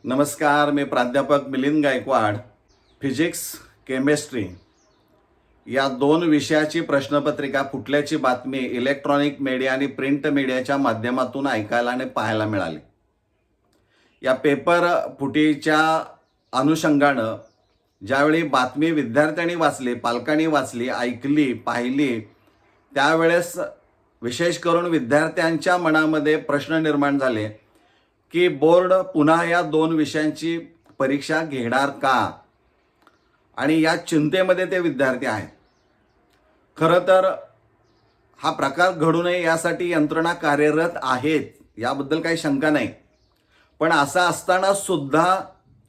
नमस्कार, मी प्राध्यापक Milind Gaikwad. Physics, chemistry या दोन विषयाची प्रश्नपत्रिका फुटल्याची बातमी इलेक्ट्रॉनिक मीडिया आणि प्रिंट मीडियाच्या माध्यमातून ऐकायला आणि पाहायला मिळाली. या पेपर फुटीच्या अनुषंगानं ज्यावेळी बातमी विद्यार्थ्यांनी वाचली, पालकांनी वाचली, ऐकली, पाहिली, त्यावेळेस विशेष करून विद्यार्थ्यांच्या मनामध्ये प्रश्न निर्माण झाले की बोर्ड पुन्हा या दोन विषयांची परीक्षा घेणार का, आणि या चिंतेमध्ये ते विद्यार्थी आहेत. खरं तर हा प्रकार घडू नये यासाठी यंत्रणा कार्यरत आहेत, याबद्दल काही शंका नाही. पण असं असताना सुद्धा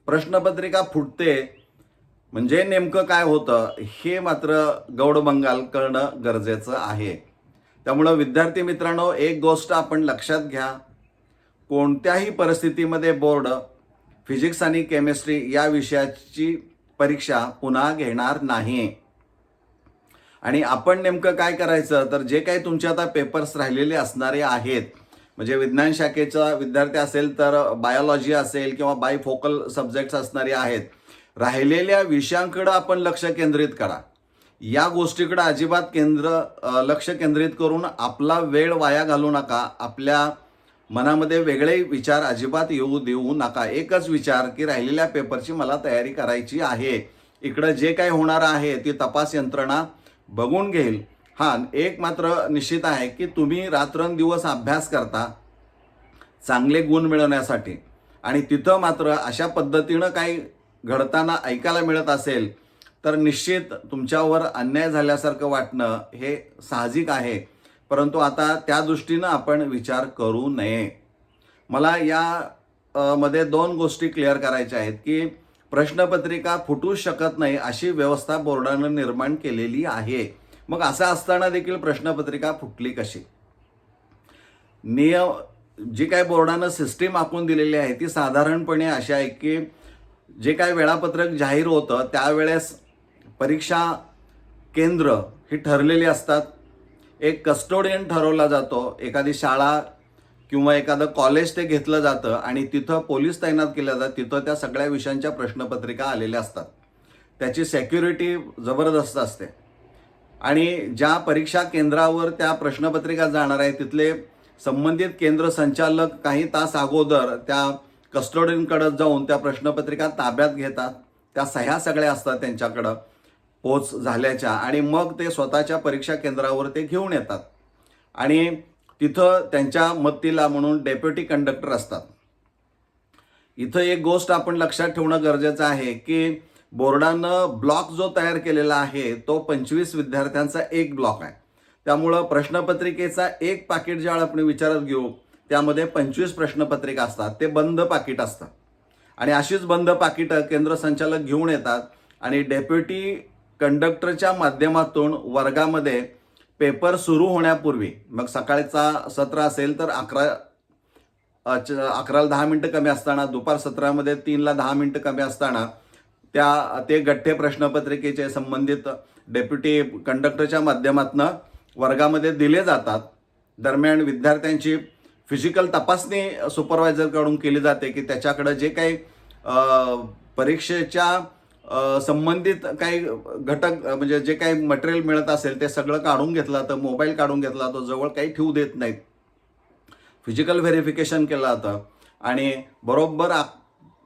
प्रश्नपत्रिका फुटते म्हणजे नेमकं काय होतं हे मात्र गौडबंगाल करणं गरजेचं आहे. त्यामुळं विद्यार्थी मित्रांनो, एक गोष्ट आपण लक्षात घ्या, कोणत्याही परिस्थितीमध्ये बोर्ड फिजिक्स आणि केमिस्ट्री या विषयाची परीक्षा पुन्हा घेणार नाही. आणि आपण नेमकं काय करायचं, तर जे काही तुमचे आता पेपर्स राहिलेले असणारे आहेत, म्हणजे विज्ञान शाखेचा विद्यार्थी असेल तर बायोलॉजी असेल किंवा बायफोकल सब्जेक्ट्स असणारे आहेत, राहिलेल्या विषयांकडे आपण लक्ष केंद्रित करा. या गोष्टीकडे अजिबात लक्ष केंद्रित करून आपला वेळ वाया घालू नका. आपल्या मनामध्ये वेगळे विचार अजिबात येऊ देऊ नका. एकच विचार की राहिलेल्या पेपरची मला तयारी करायची आहे. इकडं जे काही होणार आहे ती तपास यंत्रणा बघून घेईल. हां, एक मात्र निश्चित आहे की तुम्ही रात्रंदिवस अभ्यास करता चांगले गुण मिळवण्यासाठी, आणि तिथं मात्र अशा पद्धतीनं काही घडताना ऐकायला मिळत असेल तर निश्चित तुमच्यावर अन्याय झाल्यासारखं वाटणं हे साहजिक आहे. परंतु आता त्या दृष्टीनं आपण विचार करू नये. मला या मध्ये दोन गोष्टी क्लिअर करायच्या आहेत की प्रश्नपत्रिका फुटू शकत नाही अशी व्यवस्था बोर्डानं निर्माण केलेली आहे. मग असं असताना देखील प्रश्नपत्रिका फुटली कशी? जी काय बोर्डानं सिस्टीम आखून दिलेली आहे ती साधारणपणे अशी आहे की जे काय वेळापत्रक जाहीर होतं त्यावेळेस परीक्षा केंद्र ही ठरलेली असतात. एक कस्टोडियन ठरवला जातो, एखादी शाळा किंवा एखादं कॉलेज ते घेतलं जातं आणि तिथं पोलीस तैनात केले जातात. तिथं त्या सगळ्या विषयांच्या प्रश्नपत्रिका आलेल्या असतात. त्याची सेक्युरिटी जबरदस्त असते. आणि ज्या परीक्षा केंद्रावर त्या प्रश्नपत्रिका जाणार आहे तिथले संबंधित केंद्र संचालक काही तास अगोदर त्या कस्टोडियनकडे जाऊन त्या प्रश्नपत्रिका ताब्यात घेतात. त्या सह्या सगळ्या असतात त्यांच्याकडं पोच झाल्याच्या, आणि मग ते स्वतःच्या परीक्षा केंद्रावर ते घेऊन येतात. आणि तिथं त्यांच्या मदतीला म्हणून डेप्युटी कंडक्टर असतात. इथं एक गोष्ट आपण लक्षात ठेवणं गरजेचं आहे की बोर्डानं ब्लॉक जो तयार केलेला आहे तो 25 विद्यार्थ्यांचा एक ब्लॉक आहे. त्यामुळं प्रश्नपत्रिकेचा एक पाकिट ज्यावेळी आपण विचारात घेऊ त्यामध्ये 25 प्रश्नपत्रिका असतात. ते बंद पाकिट असतं आणि अशीच बंद पाकिटं केंद्र संचालक घेऊन येतात आणि डेप्युटी कंडक्टरच्या माध्यमातून वर्गामध्ये पेपर सुरू होण्यापूर्वी, मग सकाळचा सत्र असेल तर 11ला 10 मिनिटं कमी असताना, दुपार सत्रामध्ये 3ला 10 मिनिटं कमी असताना ते गठ्ठे प्रश्नपत्रिकेचे संबंधित डेप्युटी कंडक्टरच्या माध्यमातून वर्गामध्ये दिले जातात. दरम्यान विद्यार्थ्यांची फिजिकल तपासणी सुपरवायझरकडून केली जाते की त्याच्याकडे जे काही परीक्षेच्या संबंधित काही घटक म्हणजे जे काही मटेरियल मिळत असेल ते सगळं काढून घेतलं जातं. मोबाईल काढून घेतला जातो, जवळ काही ठेवू देत नाहीत. फिजिकल व्हेरिफिकेशन केलं जातं आणि बरोबर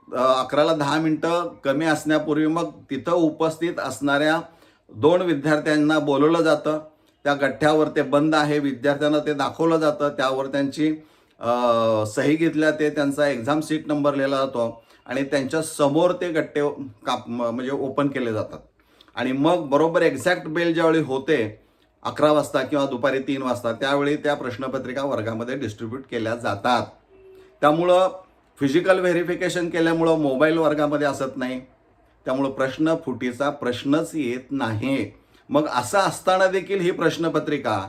11ला 10 मिनिटं कमी असण्यापूर्वी मग तिथं उपस्थित असणाऱ्या 2 विद्यार्थ्यांना बोलवलं जातं. त्या गठ्ठ्यावर ते बंद आहे, विद्यार्थ्यांना ते दाखवलं जातं. त्यावर त्यांची सही घेतल्या ते त्यांचा एक्झाम सीट नंबर लिहिला जातो आणि त्यांच्या समोर ते गठ्ठे म्हणजे ओपन केले जातात. आणि मग बरोबर एक्झॅक्ट बेल ज्यावेळी होते 11 वाजता किंवा दुपारी 3 वाजता त्यावेळी त्या प्रश्नपत्रिका वर्गामध्ये डिस्ट्रीब्यूट केल्या जातात. त्यामुळं फिजिकल व्हेरिफिकेशन केल्यामुळं मोबाईल वर्गामध्ये असत नाही. त्यामुळं प्रश्न फुटीचा प्रश्नच येत नाही. मग असं असताना देखील ही प्रश्नपत्रिका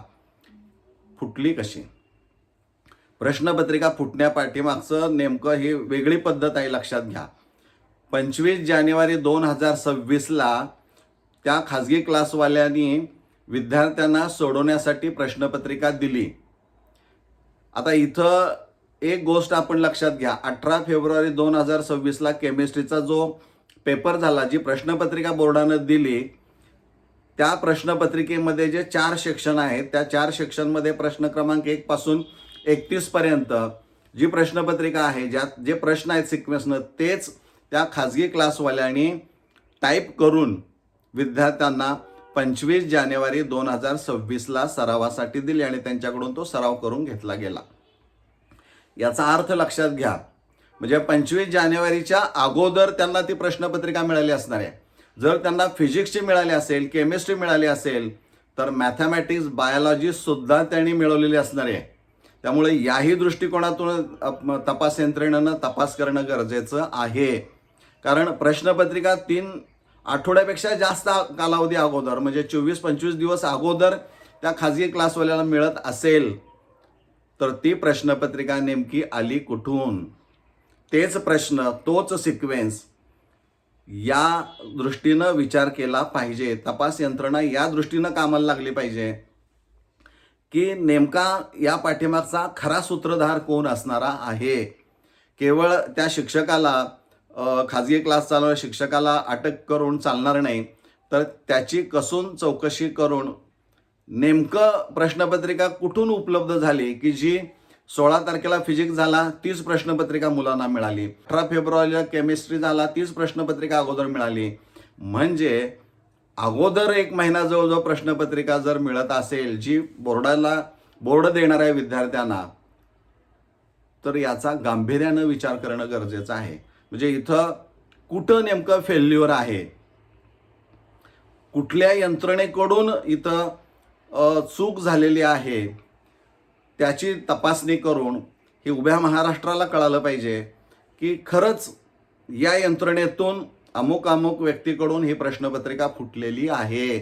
फुटली कशी? प्रश्नपत्रिका फुटण्यापाठीमागचं नेमकं ही वेगळी पद्धत आहे, लक्षात घ्या. 25 जानेवारी 2026ला त्या खाजगी क्लासवाल्यांनी विद्यार्थ्यांना सोडवण्यासाठी प्रश्नपत्रिका दिली. आता इथं एक गोष्ट आपण लक्षात घ्या, 18 फेब्रुवारी 2026ला केमिस्ट्रीचा जो पेपर झाला, जी प्रश्नपत्रिका बोर्डानं दिली, त्या प्रश्नपत्रिकेमध्ये जे 4 सेक्शन आहेत, त्या 4 सेक्शनमध्ये प्रश्न क्रमांक 1 पासून 31 पर्यंत जी प्रश्नपत्रिका आहे, ज्यात जे प्रश्न आहेत सिक्वेन्सनं, तेच त्या खाजगी क्लासवाल्यांनी टाईप करून विद्यार्थ्यांना 25 जानेवारी 2026ला सरावासाठी दिले आणि त्यांच्याकडून तो सराव करून घेतला गेला. याचा अर्थ लक्षात घ्या, म्हणजे 25 जानेवारीच्या अगोदर त्यांना ती प्रश्नपत्रिका मिळाली असणार आहे. जर त्यांना फिजिक्सची मिळाली असेल, केमिस्ट्री मिळाली असेल, तर मॅथमॅटिक्स, बायोलॉजी सुद्धा त्यांनी मिळवलेली असणार आहे. त्यामुळे याही दृष्टिकोनातून तपास यंत्रणेनं तपास करणं गरजेचं आहे. कारण प्रश्नपत्रिका 3 आठवड्यापेक्षा जास्त कालावधी अगोदर, म्हणजे 24-25 दिवस अगोदर त्या खाजगी क्लासवाल्याला मिळत असेल, तर ती प्रश्नपत्रिका नेमकी आली कुठून, तेच प्रश्न, तोच सिक्वेन्स, या दृष्टीनं विचार केला पाहिजे. तपास यंत्रणा या दृष्टीनं कामाला लागली पाहिजे की नेमका या पाठीमागचा खरा सूत्रधार कोण असणारा आहे. केवळ त्या शिक्षकाला, खाजगी क्लास चालवणाऱ्या शिक्षकाला अटक करून चालणार नाही, तर त्याची कसून चौकशी करून नेमकं प्रश्नपत्रिका कुठून उपलब्ध झाली की जी 16 तारखेला फिजिक्स झाला, तीच प्रश्नपत्रिका मुलांना मिळाली. 18 फेब्रुवारीला केमिस्ट्री झाला, तीच प्रश्नपत्रिका अगोदर मिळाली. म्हणजे अगोदर 1 महिना जवळजवळ प्रश्नपत्रिका जर मिळत असेल, जी बोर्ड देणार आहे विद्यार्थ्यांना, तर याचा गांभीर्यानं विचार करणं गरजेचं आहे. म्हणजे इथं कुठं नेमकं फेल्युअर आहे, कुठल्या यंत्रणेकडून इथं चूक झालेली आहे, त्याची तपासणी करून हे उभ्या महाराष्ट्राला कळालं पाहिजे की खरंच या यंत्रणेतून अमुक व्यक्तीकडून ही प्रश्नपत्रिका फुटलेली आहे.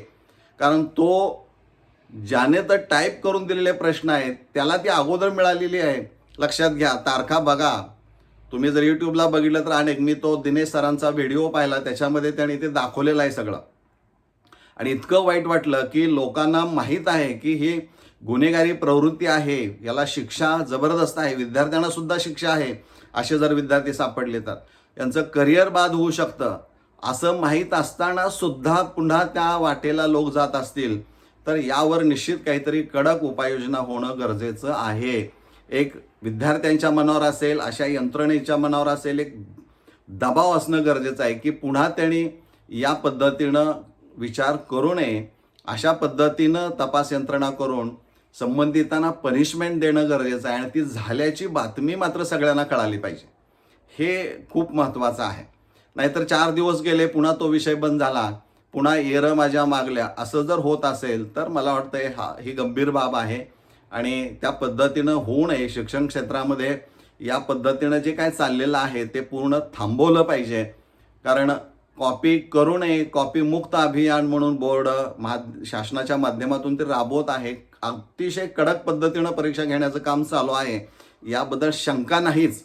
कारण तो ज्याने तर टाईप करून दिलेले प्रश्न आहेत, त्याला ती अगोदर मिळालेली आहे. लक्षात घ्या, तारखा बघा. तुम्ही जर यूट्यूबला बघितलं तर अनेक, मी तो दिनेश सरांचा व्हिडिओ पाहिला, त्याच्यामध्ये त्यांनी ते दाखवलेलं आहे सगळं. आणि इतकं वाईट वाटलं की लोकांना माहीत आहे की ही गुन्हेगारी प्रवृत्ती आहे, याला शिक्षा जबरदस्त आहे, विद्यार्थ्यांना सुद्धा शिक्षा आहे. असे जर विद्यार्थी सापडले तर यांचं करिअर बाद होऊ शकतं. असं माहीत असताना सुद्धा पुन्हा त्या वाटेला लोक जात असतील, तर यावर निश्चित काहीतरी कडक उपाययोजना होणं गरजेचं आहे. एक विद्यार्थ्यांच्या मनावर असेल, अशा यंत्रणेच्या मनावर असेल, एक दबाव असणं गरजेचं आहे की पुन्हा त्यांनी या पद्धतीनं विचार करू नये. अशा पद्धतीनं तपास यंत्रणा करून संबंधितांना पनिशमेंट देणं गरजेचं आहे आणि ती झाल्याची बातमी मात्र सगळ्यांना कळाली पाहिजे. हे खूप महत्त्वाचं आहे. नाहीतर 4 दिवस गेले, पुन्हा तो विषय बंद झाला, पुन्हा येरं माझ्या मागल्या, असं जर होत असेल तर मला वाटतं ही गंभीर बाब आहे आणि त्या पद्धतीनं होऊ नये. शिक्षण क्षेत्रामध्ये या पद्धतीनं जे काय चाललेलं आहे ते पूर्ण थांबवलं पाहिजे. कारण कॉपी करू नये, कॉपी मुक्त अभियान म्हणून बोर्ड शासनाच्या माध्यमातून ते राबवत आहे. अतिशय कडक पद्धतीनं परीक्षा घेण्याचं काम चालू आहे, याबद्दल शंका नाहीच.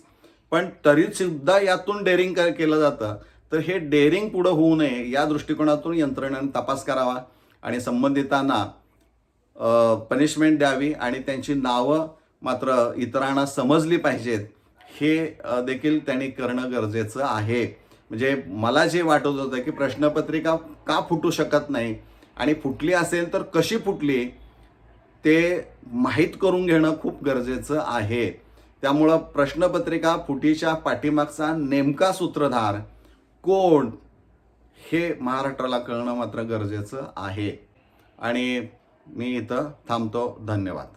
पण तरीसुद्धा यातून डेअरिंग केलं जातं, तर हे डेअरिंग पुढं होऊ नये या दृष्टिकोनातून यंत्रणेने तपास करावा आणि संबंधितांना पनिशमेंट द्यावी आणि त्यांची नावं मात्र इतरांना समजली पाहिजेत, हे देखील त्यांनी करणं गरजेचं आहे. म्हणजे मला जे वाटत होतं की प्रश्नपत्रिका का फुटू शकत नाही आणि फुटली असेल तर कशी फुटली ते माहीत करून घेणं खूप गरजेचं आहे. त्यामुळं प्रश्नपत्रिका फुटीच्या पाठीमागचा नेमका सूत्रधार कोण हे महाराष्ट्राला कळणं मात्र गरजेचं आहे. आणि मी इथं थांबतो. धन्यवाद.